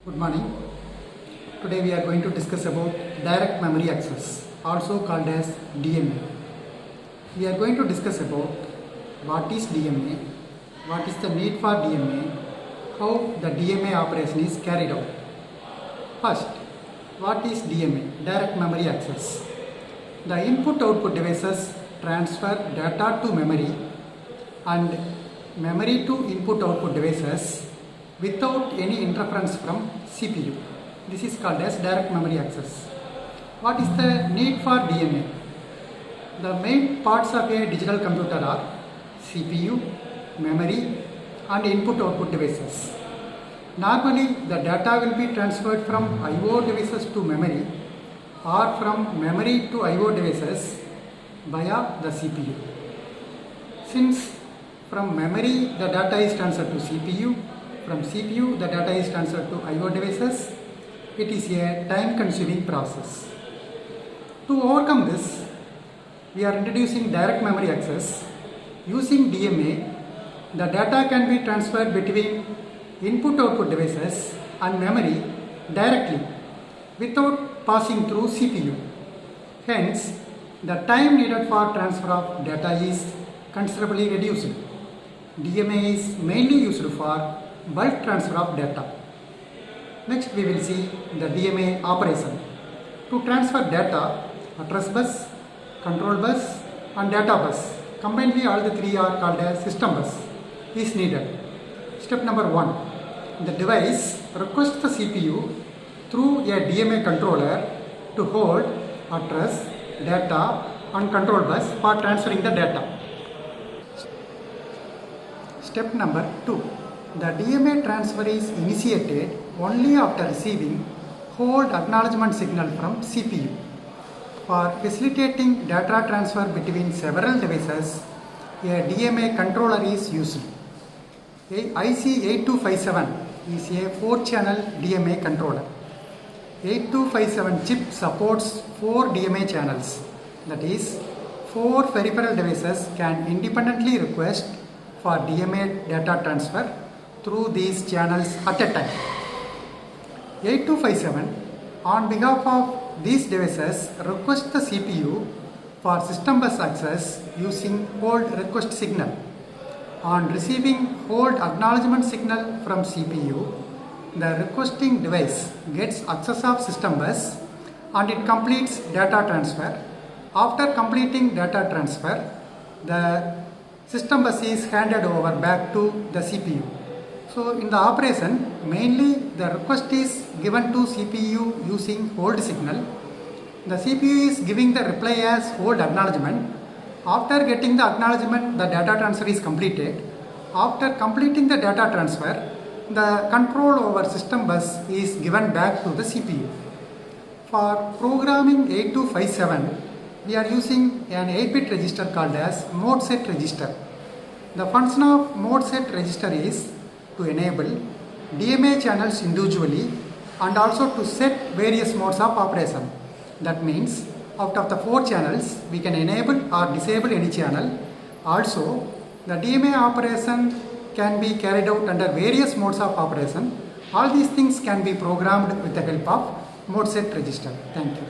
Good morning. Today we are going to discuss about direct memory access, also called as DMA. We are going to discuss about what is DMA, what is the need for DMA, how the DMA operation is carried out. First, what is DMA, direct memory access? The input-output devices transfer data to memory and memory to input-output devices without any interference from CPU. This is called as direct memory access. What is the need for DMA? The main parts of a digital computer are CPU, memory and input-output devices. Normally, the data will be transferred from I/O devices to memory or from memory to I/O devices via the CPU. Since from memory the data is transferred to CPU, from CPU the data is transferred to I/O devices, it is a time consuming process. To overcome this, we are introducing direct memory access. Using DMA, the data can be transferred between input-output devices and memory directly without passing through CPU. Hence, the time needed for transfer of data is considerably reduced. DMA is mainly used for bulk transfer of data. Next we will see the DMA operation. To transfer data, address bus, control bus and data bus, combinedly all the three are called as system bus, is needed. Step number 1. The device requests the CPU through a DMA controller to hold address, data and control bus for transferring the data. Step number 2. The DMA transfer is initiated only after receiving hold acknowledgement signal from CPU. For facilitating data transfer between several devices, a DMA controller is used. IC8257 is a 4-channel DMA controller. 8257 chip supports 4 DMA channels, that is, 4 peripheral devices can independently request for DMA data transfer through these channels at a time. 8257 on behalf of these devices request the CPU for system bus access using hold request signal. On receiving hold acknowledgement signal from CPU, the requesting device gets access of system bus and it completes data transfer. After completing data transfer, the system bus is handed over back to the CPU. So in the operation, mainly the request is given to CPU using hold signal. The CPU is giving the reply as hold acknowledgement. After getting the acknowledgement, the data transfer is completed. After completing the data transfer, the control over system bus is given back to the CPU. For programming 8257, we are using an 8-bit register called as mode set register. The function of mode set register is to enable DMA channels individually and also to set various modes of operation. That means out of the 4 channels, we can enable or disable any channel. Also, the DMA operation can be carried out under various modes of operation. All these things can be programmed with the help of mode set register. Thank you.